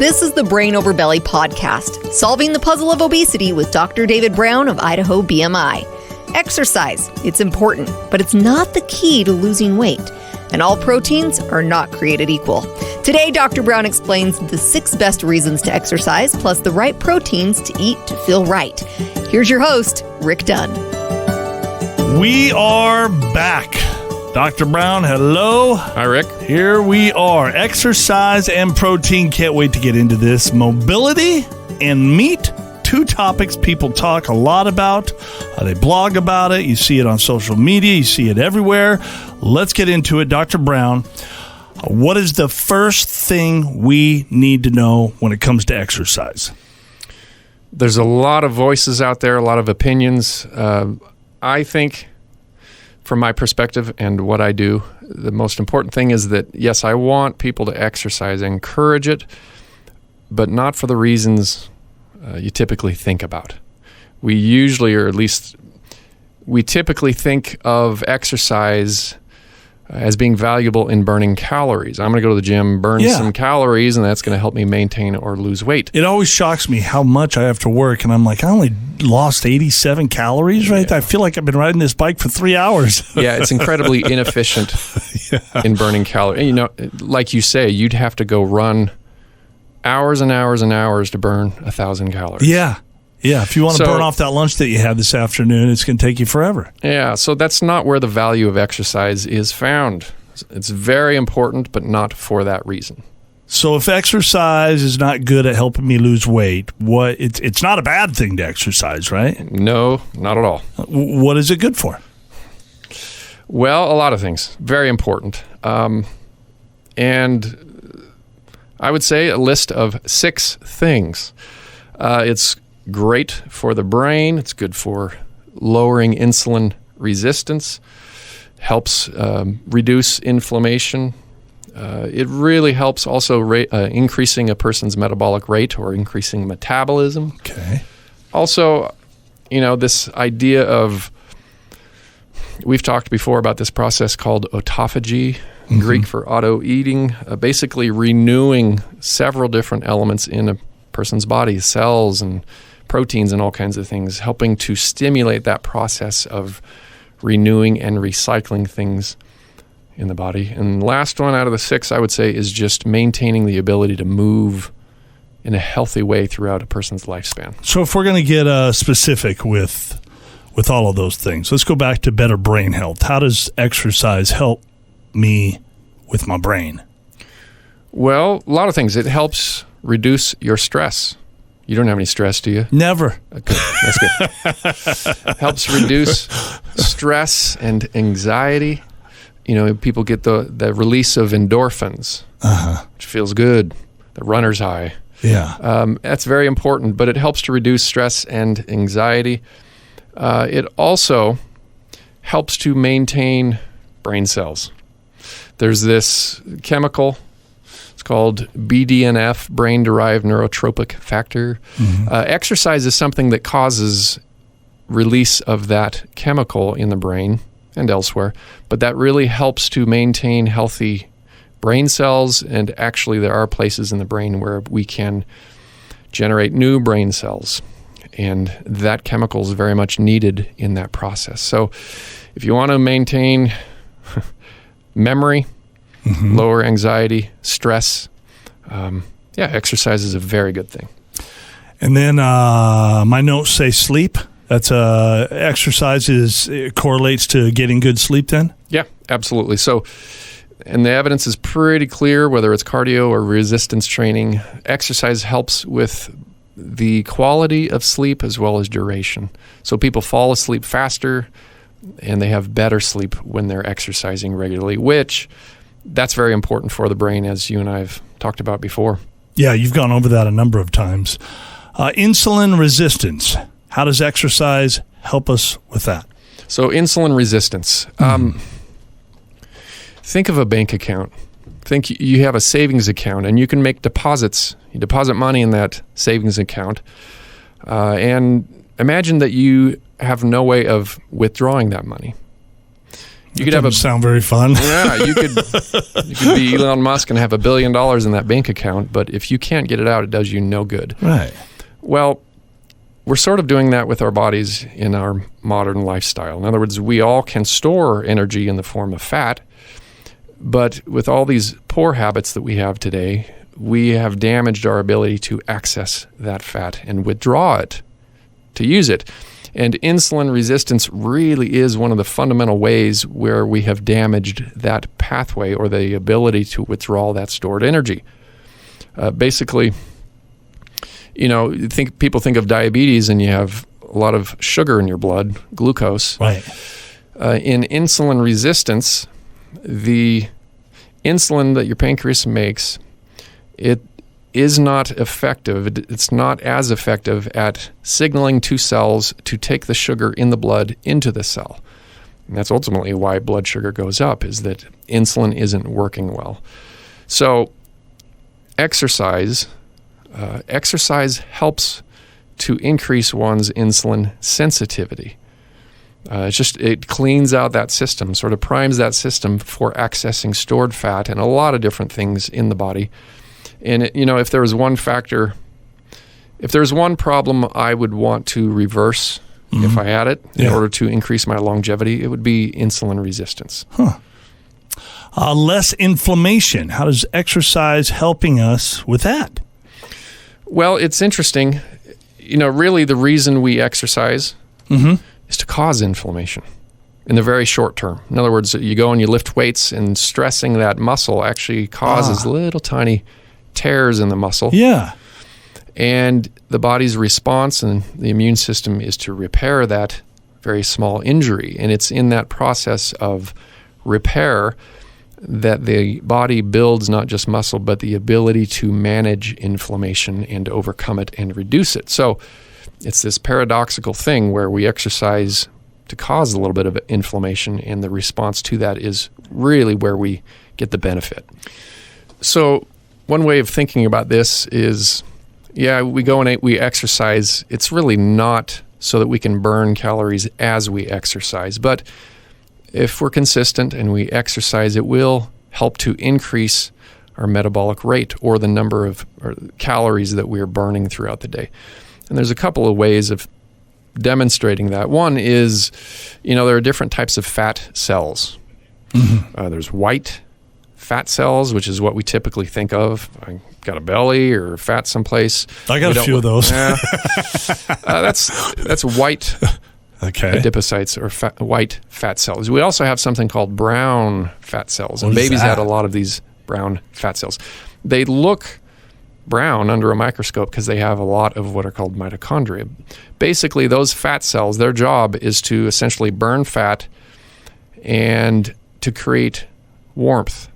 This is the Brain Over Belly podcast, solving the puzzle of obesity with Dr. David Brown of Idaho BMI. Exercise, it's important, but it's not the key to losing weight. And all proteins are not created equal. Today, Dr. Brown explains the 6 best reasons to exercise, plus the right proteins to eat to feel right. Here's your host, Rick Dunn. We are back. Dr. Brown, hello. Hi, Rick. Here we are. Exercise and protein. Can't wait to get into this. Mobility and meat. 2 topics people talk a lot about. They blog about it. You see it on social media. You see it everywhere. Let's get into it. Dr. Brown, what is the first thing we need to know when it comes to exercise? There's a lot of voices out there, a lot of opinions. I think, from my perspective and what I do, the most important thing is that, yes, I want people to exercise, encourage it, but not for the reasons you typically think about. We usually, or at least we typically think of exercise as being valuable in burning calories. I'm going to go to the gym, burn some calories, and that's going to help me maintain or lose weight. It always shocks me how much I have to work, and I'm like, I only lost 87 calories, right? I feel like I've been riding this bike for 3 hours. Yeah, it's incredibly inefficient in burning calories. And, you know, like you say, you'd have to go run hours and hours and hours to burn 1,000 calories. Yeah. If you want to burn off that lunch that you had this afternoon, it's going to take you forever. Yeah, so that's not where the value of exercise is found. It's very important, but not for that reason. So if exercise is not good at helping me lose weight, it's not a bad thing to exercise, right? No, not at all. What is it good for? Well, a lot of things. Very important. And I would say a list of 6 things. It's great for the brain. It's good for lowering insulin resistance, helps reduce inflammation. It really helps also increasing a person's metabolic rate or increasing metabolism. Okay. Also, you know, this idea of, we've talked before about this process called autophagy, Greek for auto-eating, basically renewing several different elements in a person's body, cells and proteins and all kinds of things, helping to stimulate that process of renewing and recycling things in the body. And the last one out of the 6, I would say, is just maintaining the ability to move in a healthy way throughout a person's lifespan. So if we're going to get specific with all of those things, let's go back to better brain health. How does exercise help me with my brain? Well, a lot of things. It helps reduce your stress. You don't have any stress, do you? Never. Okay, that's good. Helps reduce stress and anxiety. You know, people get the release of endorphins, which feels good, the runner's high. Yeah. That's very important, but it helps to reduce stress and anxiety. It also helps to maintain brain cells. There's this chemical. It's called BDNF, brain-derived neurotropic factor. Exercise is something that causes release of that chemical in the brain and elsewhere, but that really helps to maintain healthy brain cells, and actually there are places in the brain where we can generate new brain cells, and that chemical is very much needed in that process. So if you want to maintain memory, lower anxiety, stress, exercise is a very good thing. And then my notes say sleep. That's exercise correlates to getting good sleep then? Yeah, absolutely. So, and the evidence is pretty clear, whether it's cardio or resistance training, exercise helps with the quality of sleep as well as duration. So people fall asleep faster and they have better sleep when they're exercising regularly, which that's very important for the brain, as you and I have talked about before. Yeah, you've gone over that a number of times. Insulin resistance. How does exercise help us with that? So insulin resistance. Think of a bank account. Think you have a savings account, and you can make deposits. You deposit money in that savings account. And imagine that you have no way of withdrawing that money. You could have sound very fun. Yeah, you could be Elon Musk and have $1 billion in that bank account, but if you can't get it out, it does you no good. Right. Well, we're sort of doing that with our bodies in our modern lifestyle. In other words, we all can store energy in the form of fat, but with all these poor habits that we have today, we have damaged our ability to access that fat and withdraw it, to use it. And insulin resistance really is one of the fundamental ways where we have damaged that pathway or the ability to withdraw that stored energy. Basically, people think of diabetes and you have a lot of sugar in your blood, glucose. Right. In insulin resistance, the insulin that your pancreas makes, it is not effective. It's not as effective at signaling to cells to take the sugar in the blood into the cell. And that's ultimately why blood sugar goes up, is that insulin isn't working well. So exercise helps to increase one's insulin sensitivity. It cleans out that system, sort of primes that system for accessing stored fat and a lot of different things in the body. And, if there was one problem I would want to reverse if I had it in order to increase my longevity, it would be insulin resistance. Less inflammation. How does exercise helping us with that? Well, it's interesting. Really the reason we exercise is to cause inflammation in the very short term. In other words, you go and you lift weights, and stressing that muscle actually causes little tiny tears in the muscle. Yeah. And the body's response and the immune system is to repair that very small injury. And it's in that process of repair that the body builds not just muscle, but the ability to manage inflammation and overcome it and reduce it. So it's this paradoxical thing where we exercise to cause a little bit of inflammation, and the response to that is really where we get the benefit. So one way of thinking about this is, we go and we exercise. It's really not so that we can burn calories as we exercise, but if we're consistent and we exercise, it will help to increase our metabolic rate, or the number of calories that we're burning throughout the day. And there's a couple of ways of demonstrating that. One is, there are different types of fat cells. There's white fat cells, which is what we typically think of. I got a belly or fat someplace. I got a few of those. That's white adipocytes, or white fat cells. We also have something called brown fat cells, and babies have a lot of these brown fat cells. They look brown under a microscope because they have a lot of what are called mitochondria. Basically, those fat cells, their job is to essentially burn fat and to create warmth,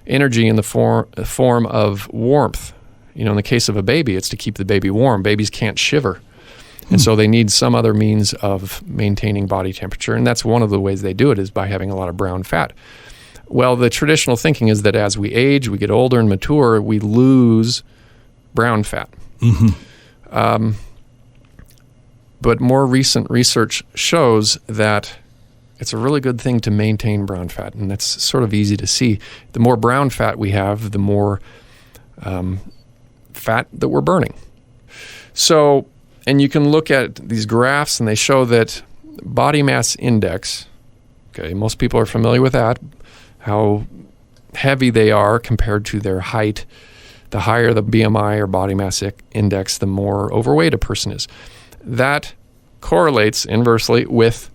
energy in the form of warmth. In the case of a baby, it's to keep the baby warm. Babies can't shiver. And so they need some other means of maintaining body temperature. And that's one of the ways they do it, is by having a lot of brown fat. Well, the traditional thinking is that as we age, we get older and mature, we lose brown fat. But more recent research shows that it's a really good thing to maintain brown fat. And that's sort of easy to see. The more brown fat we have, the more fat that we're burning. So, and you can look at these graphs, and they show that body mass index, most people are familiar with that, how heavy they are compared to their height. The higher the BMI or body mass index, the more overweight a person is. That correlates inversely with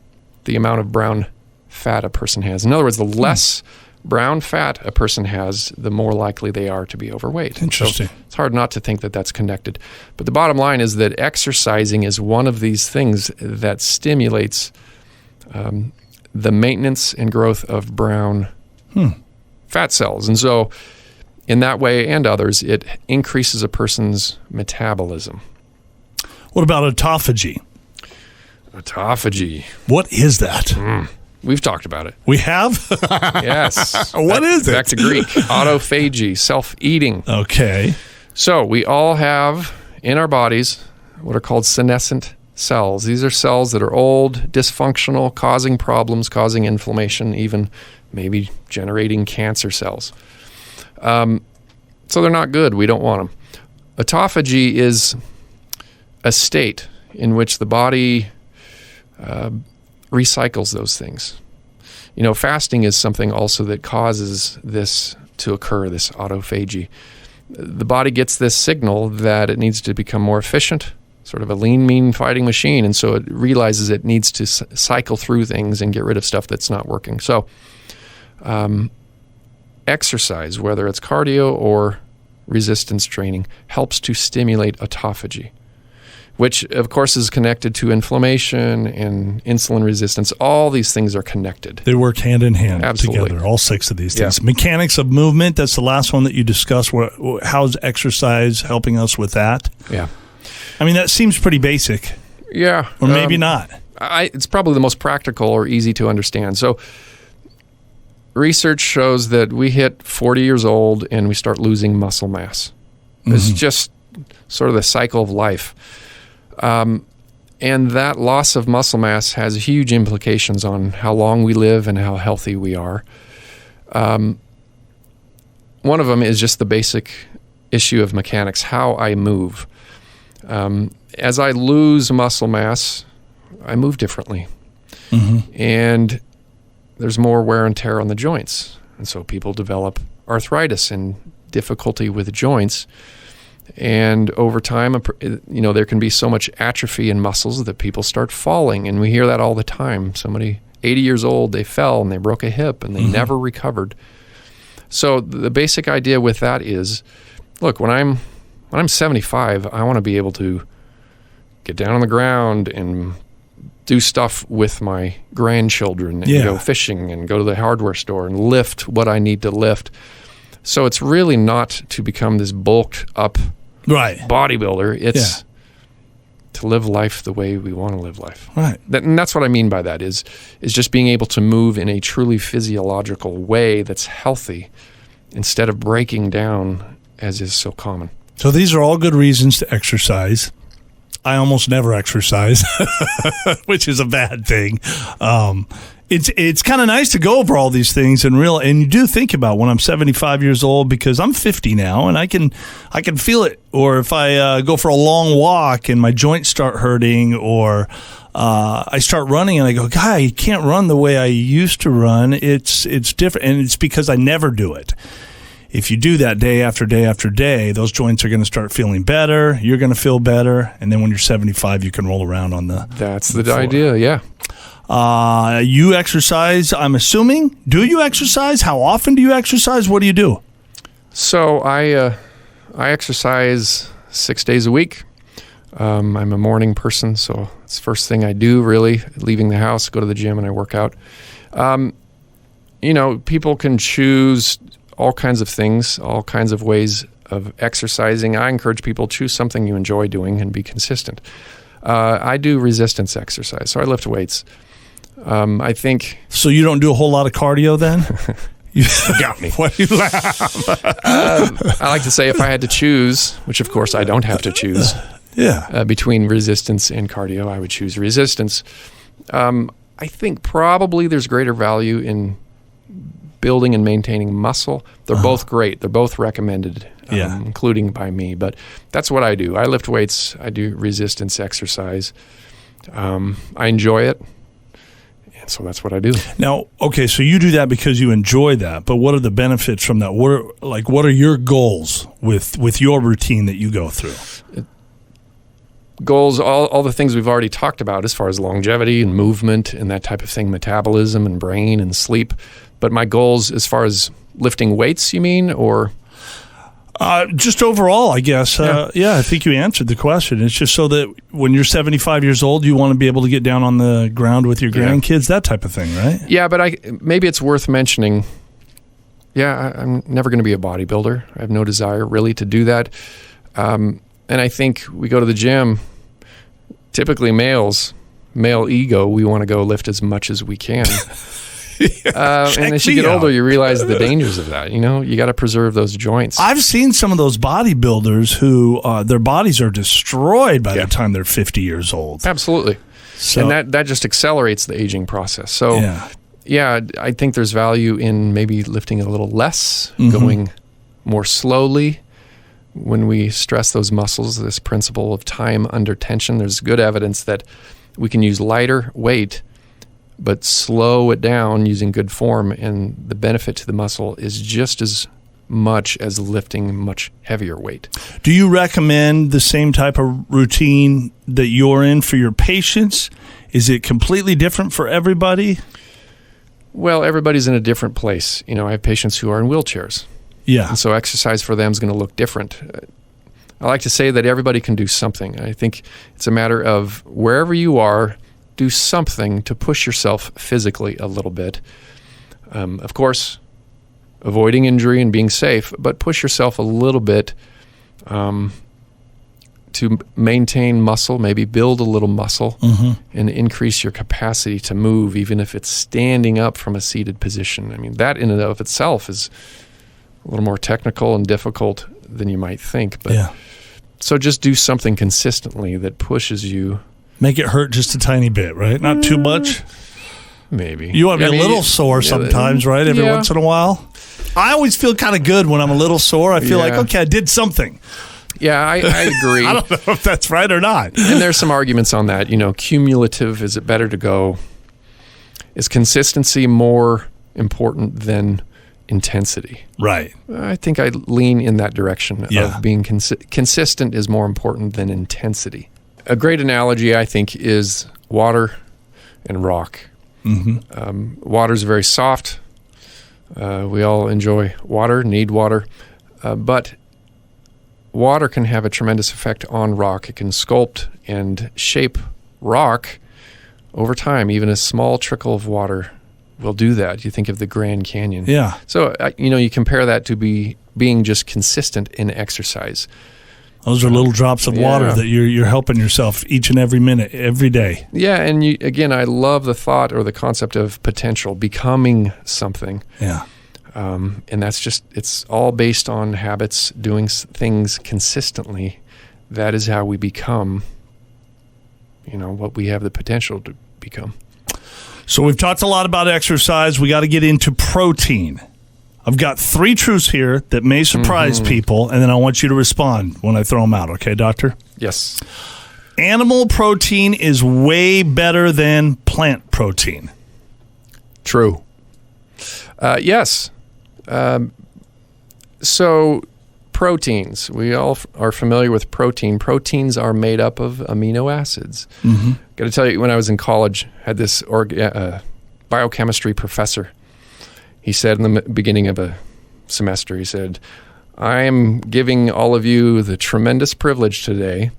the amount of brown fat a person has. In other words, the less brown fat a person has, the more likely they are to be overweight. Interesting. So it's hard not to think that that's connected. But the bottom line is that exercising is one of these things that stimulates the maintenance and growth of brown fat cells. And so in that way and others, it increases a person's metabolism. What about autophagy? Autophagy. What is that? We've talked about it. We have? Yes. What is it? Back to Greek. Autophagy, self-eating. Okay. So we all have in our bodies what are called senescent cells. These are cells that are old, dysfunctional, causing problems, causing inflammation, even maybe generating cancer cells. So they're not good. We don't want them. Autophagy is a state in which the body recycles those things. Fasting is something also that causes this to occur, this autophagy. The body gets this signal that it needs to become more efficient, sort of a lean, mean fighting machine, and so it realizes it needs to cycle through things and get rid of stuff that's not working. So exercise, whether it's cardio or resistance training, helps to stimulate autophagy, which of course is connected to inflammation and insulin resistance. All these things are connected. They work hand in hand Absolutely. together, all 6 of these things. Yeah. Mechanics of movement, that's the last one that you discussed. How's exercise helping us with that? Yeah. I mean, that seems pretty basic. Yeah. Or maybe not. It's probably the most practical or easy to understand. So research shows that we hit 40 years old and we start losing muscle mass. It's just sort of the cycle of life. And that loss of muscle mass has huge implications on how long we live and how healthy we are. One of them is just the basic issue of mechanics, how I move. As I lose muscle mass, I move differently. And there's more wear and tear on the joints. And so people develop arthritis and difficulty with joints. And over time, there can be so much atrophy in muscles that people start falling. And we hear that all the time. Somebody, 80 years old, they fell and they broke a hip and they never recovered. So the basic idea with that is, look, when I'm 75, I want to be able to get down on the ground and do stuff with my grandchildren and go fishing and go to the hardware store and lift what I need to lift. So it's really not to become this bulked up bodybuilder. It's to live life the way we want to live life. Right. And that's what I mean by that is just being able to move in a truly physiological way that's healthy instead of breaking down as is so common. So these are all good reasons to exercise. I almost never exercise, which is a bad thing. It's kind of nice to go over all these things and you do think about when I'm 75 years old, because I'm 50 now and I can feel it. Or if I go for a long walk and my joints start hurting, or I start running and I go, God, I can't run the way I used to run. It's different, and it's because I never do it. If you do that day after day after day, those joints are going to start feeling better. You're going to feel better. And then when you're 75, you can roll around on the That's the floor. idea, yeah. You exercise, I'm assuming. Do you exercise? How often do you exercise? What do you do? So I exercise 6 days a week. I'm a morning person, so it's the first thing I do, really, leaving the house, go to the gym, and I work out. People can choose all kinds of things, all kinds of ways of exercising. I encourage people to choose something you enjoy doing and be consistent. I do resistance exercise, so I lift weights. I think... So you don't do a whole lot of cardio then? You got me. Why do you laugh? I like to say if I had to choose, which of course I don't have to choose, between resistance and cardio, I would choose resistance. I think probably there's greater value in building and maintaining muscle. They're both great. They're both recommended, including by me. But that's what I do. I lift weights. I do resistance exercise. I enjoy it. And so that's what I do. Now, okay, so you do that because you enjoy that. But what are the benefits from that? What are your goals with your routine that you go through? Goals, all the things we've already talked about as far as longevity and movement and that type of thing, metabolism and brain and sleep. But my goals as far as lifting weights, you mean, or? Just overall, I guess. I think you answered the question. It's just so that when you're 75 years old, you want to be able to get down on the ground with your grandkids, that type of thing, right? Yeah, but maybe it's worth mentioning, I'm never going to be a bodybuilder. I have no desire really to do that. And I think we go to the gym, typically male ego, we want to go lift as much as we can. And as you get older, you realize the dangers of that. You got to preserve those joints. I've seen some of those bodybuilders who their bodies are destroyed by the time they're 50 years old. Absolutely. So, and that just accelerates the aging process. So, I think there's value in maybe lifting a little less, going more slowly. When we stress those muscles, this principle of time under tension, there's good evidence that we can use lighter weight, but slow it down using good form, and the benefit to the muscle is just as much as lifting much heavier weight. Do you recommend the same type of routine that you're in for your patients? Is it completely different for everybody? Well, everybody's in a different place. I have patients who are in wheelchairs. Yeah. And so exercise for them is going to look different. I like to say that everybody can do something. I think it's a matter of wherever you are, do something to push yourself physically a little bit. Of course, avoiding injury and being safe, but push yourself a little bit to maintain muscle, maybe build a little muscle, and increase your capacity to move, even if it's standing up from a seated position. I mean, that in and of itself is a little more technical and difficult than you might think. But so just do something consistently that pushes you. Make it hurt just a tiny bit, right? Not too much. Maybe. You want to be a little sore sometimes, right? Every once in a while. I always feel kind of good when I'm a little sore. I feel like, okay, I did something. Yeah, I agree. I don't know if that's right or not. And there's some arguments on that. Cumulative, is it better to go? Is consistency more important than intensity? Right. I think I lean in that direction of being consistent is more important than intensity. A great analogy, I think, is water and rock. Water is very soft. We all enjoy water, need water, but water can have a tremendous effect on rock. It can sculpt and shape rock over time. Even a small trickle of water will do that. You think of the Grand Canyon. Yeah. So, you compare that to being just consistent in exercise. Those are little drops of water that you're helping yourself each and every minute, every day. Yeah, and again, I love the thought or the concept of potential, becoming something. Yeah. And that's it's all based on habits, doing things consistently. That is how we become, what we have the potential to become. So we've talked a lot about exercise. We got to get into protein. I've got 3 truths here that may surprise people, and then I want you to respond when I throw them out. Okay, doctor? Yes. Animal protein is way better than plant protein. True. Yes. So proteins, we all are familiar with protein. Proteins are made up of amino acids. Got to tell you, when I was in college, I had this biochemistry professor. He said in the beginning of a semester, he said, I am giving all of you the tremendous privilege today.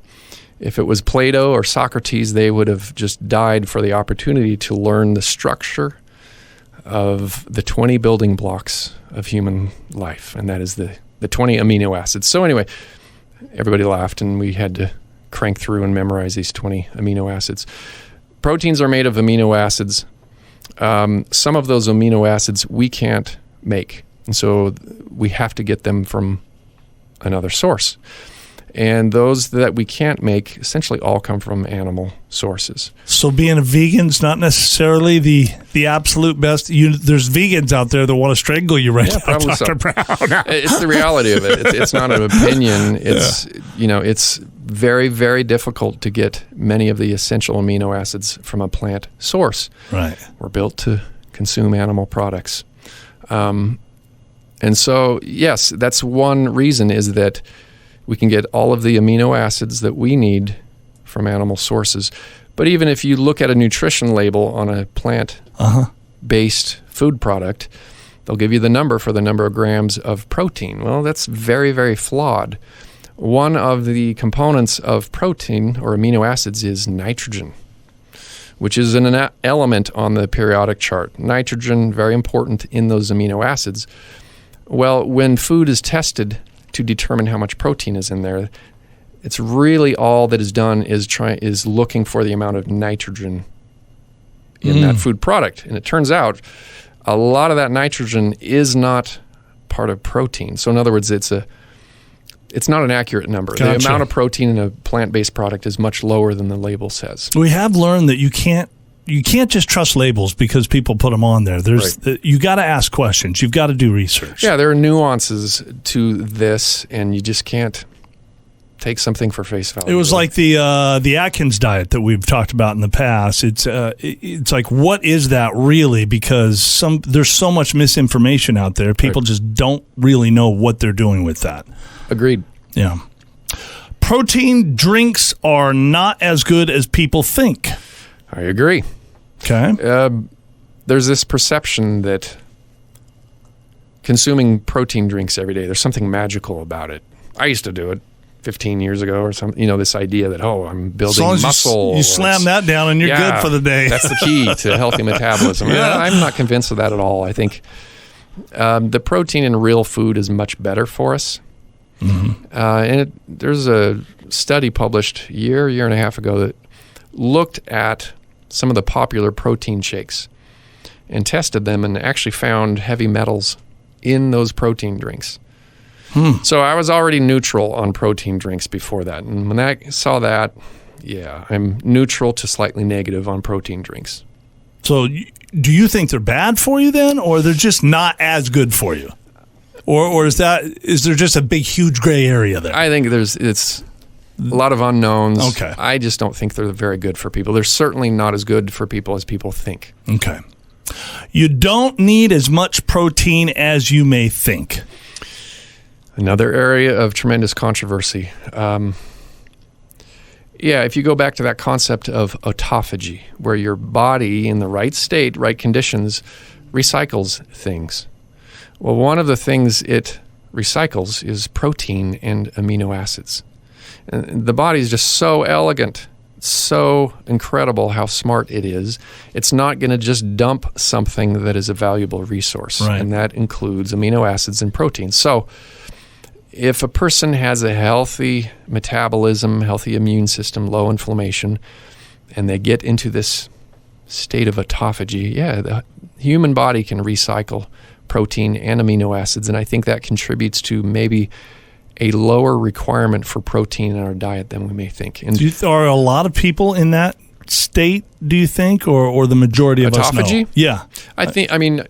If it was Plato or Socrates, they would have just died for the opportunity to learn the structure of the 20 building blocks of human life, and that is the 20 amino acids. So anyway, everybody laughed, and we had to crank through and memorize these 20 amino acids. Proteins are made of amino acids. Some of those amino acids we can't make, and so we have to get them from another source. And those that we can't make essentially all come from animal sources. So being a vegan's not necessarily the absolute best. There's vegans out there that want to strangle you right now, Dr. Brown. It's the reality of it. It's not an opinion. It's it's very, very difficult to get many of the essential amino acids from a plant source. Right. We're built to consume animal products. And so, yes, that's one reason, is that we can get all of the amino acids that we need from animal sources. But even if you look at a nutrition label on a plant-based food product, they'll give you the number for the number of grams of protein. Well, that's very, very flawed. One of the components of protein or amino acids is nitrogen, which is an element on the periodic chart. Nitrogen, very important in those amino acids. Well, when food is tested to determine how much protein is in there, it's really all that is done is looking for the amount of nitrogen in that food product. And it turns out a lot of that nitrogen is not part of protein. So in other words, it's not an accurate number. Gotcha. The amount of protein in a plant-based product is much lower than the label says. We have learned that you can't just trust labels because people put them on there. You got to ask questions. You've got to do research. Yeah, there are nuances to this, and you just can't take something for face value. It was like the Atkins diet that we've talked about in the past. It's like, what is that really? Because there's so much misinformation out there. People just don't really know what they're doing with that. Agreed. Yeah. Protein drinks are not as good as people think. I agree. Okay. There's this perception that consuming protein drinks every day, there's something magical about it. I used to do it 15 years ago or something. This idea that, I'm building as long as muscle. You slam that down and you're good for the day. That's the key to healthy metabolism. Yeah. I'm not convinced of that at all. I think the protein in real food is much better for us. Mm-hmm. And there's a study published year and a half ago that looked at some of the popular protein shakes and tested them and actually found heavy metals in those protein drinks. So I was already neutral on protein drinks before that. And when I saw that, I'm neutral to slightly negative on protein drinks. So do you think they're bad for you then, or they're just not as good for you? Or is there just a big, huge gray area there? I think it's a lot of unknowns. Okay. I just don't think they're very good for people. They're certainly not as good for people as people think. Okay. You don't need as much protein as you may think. Another area of tremendous controversy. If you go back to that concept of autophagy, where your body in the right state, right conditions, recycles things. Well, one of the things it recycles is protein and amino acids. And the body is just so elegant, so incredible how smart it is. It's not going to just dump something that is a valuable resource. Right. And that includes amino acids and proteins. So if a person has a healthy metabolism, healthy immune system, low inflammation, and they get into this state of autophagy, the human body can recycle protein and amino acids, and I think that contributes to maybe a lower requirement for protein in our diet than we may think. And Are a lot of people in that state, do you think, or the majority of us know? Autophagy? Yeah. I mean,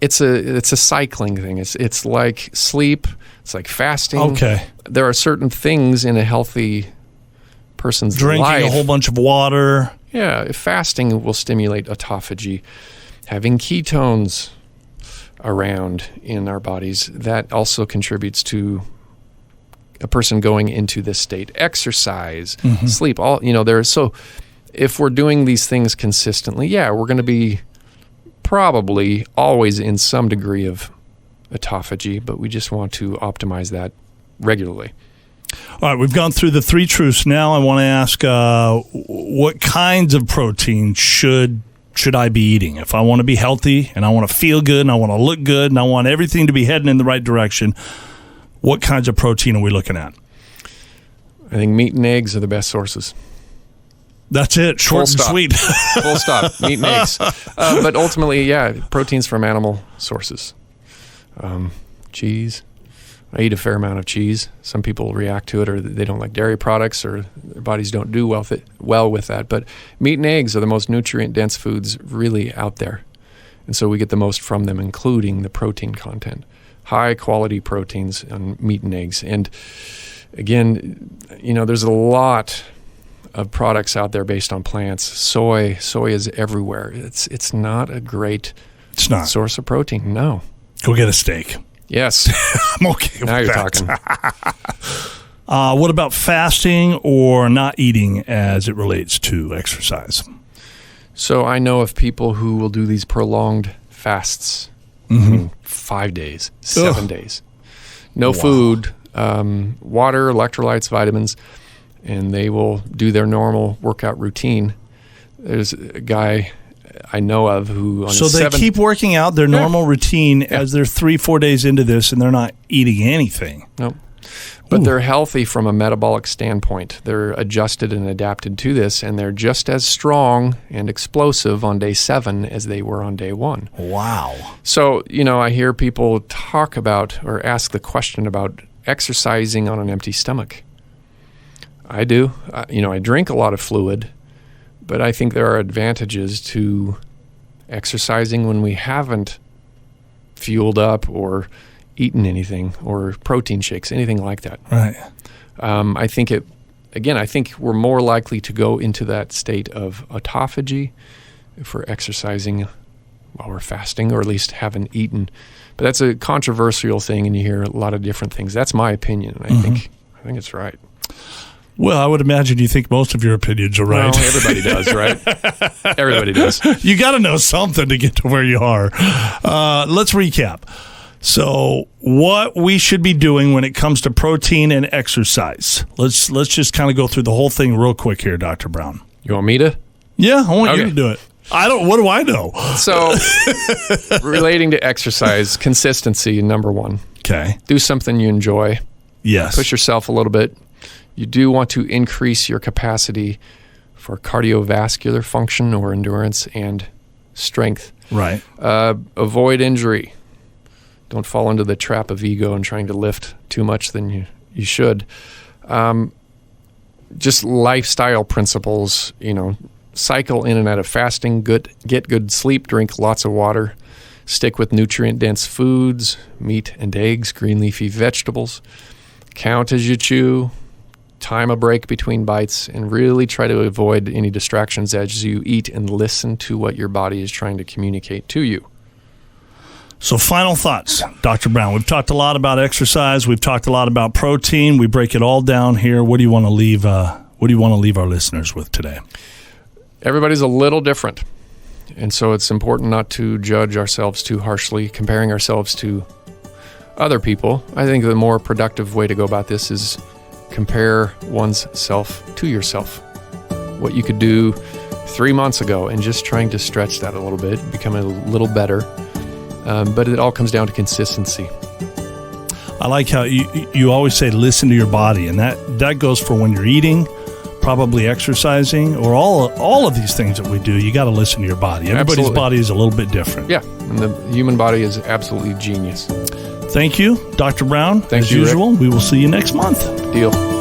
it's a cycling thing. It's like sleep. It's like fasting. Okay. There are certain things in a healthy person's Drinking life. a whole bunch of water. Yeah, fasting will stimulate autophagy. Having ketones around in our bodies, that also contributes to a person going into this state. Exercise, sleep, so if we're doing these things consistently, we're going to be probably always in some degree of autophagy, but we just want to optimize that regularly. All right, we've gone through the three truths. Now I want to ask, what kinds of protein should I be eating? If I want to be healthy and I want to feel good and I want to look good and I want everything to be heading in the right direction, what kinds of protein are we looking at? I think meat and eggs are the best sources. That's it. Short and sweet. Full stop. Meat and eggs. But ultimately, proteins from animal sources. Cheese. I eat a fair amount of cheese. Some people react to it, or they don't like dairy products, or their bodies don't do well with that. But meat and eggs are the most nutrient-dense foods really out there. And so we get the most from them, including the protein content. High-quality proteins on meat and eggs. And again, there's a lot of products out there based on plants. Soy is everywhere. It's not a great source of protein. No. Go get a steak. Yes. I'm okay with now you're that. talking. What about fasting or not eating as it relates to exercise? So I know of people who will do these prolonged fasts. 5 days, 7 days. No food, water, electrolytes, vitamins, and they will do their normal workout routine. There's a guy I know of who on keep working out their normal routine as they're 3-4 days into this, and they're not eating anything. No. But they're healthy from a metabolic standpoint. They're adjusted and adapted to this, and they're just as strong and explosive on day 7 as they were on day 1. Wow. So, I hear people talk about or ask the question about exercising on an empty stomach. I do. I drink a lot of fluid, but I think there are advantages to exercising when we haven't fueled up or eaten anything or protein shakes, anything like that. Right. I think we're more likely to go into that state of autophagy if we're exercising while we're fasting, or at least haven't eaten. But that's a controversial thing, and you hear a lot of different things. That's my opinion, and I think it's right. Well, I would imagine you think most of your opinions are right. Well, everybody does, right? Everybody does. You got to know something to get to where you are. Let's recap. So what we should be doing when it comes to protein and exercise. Let's just kind of go through the whole thing real quick here, Dr. Brown. You want me to? Yeah, I want you to do it. What do I know? So relating to exercise, consistency, number 1. Okay. Do something you enjoy. Yes. Push yourself a little bit. You do want to increase your capacity for cardiovascular function or endurance and strength. Right. Avoid injury. Don't fall into the trap of ego and trying to lift too much than you should. Just lifestyle principles, cycle in and out of fasting, get good sleep, drink lots of water, stick with nutrient-dense foods, meat and eggs, green leafy vegetables, count as you chew, time a break between bites, and really try to avoid any distractions as you eat and listen to what your body is trying to communicate to you. So final thoughts, Dr. Brown. We've talked a lot about exercise. We've talked a lot about protein. We break it all down here. What do you want to leave our listeners with today? Everybody's a little different. And so it's important not to judge ourselves too harshly, comparing ourselves to other people. I think the more productive way to go about this is compare one's self to yourself. What you could do 3 months ago, and just trying to stretch that a little bit, become a little better. But it all comes down to consistency. I like how you always say listen to your body, and that goes for when you're eating, probably exercising, or all of these things that we do. You got to listen to your body. Everybody's Absolutely. body is a little bit different. Yeah, and the human body is absolutely genius. Thank you, Dr. Brown. Thank As you, usual, Rick. we will see you next month. Deal.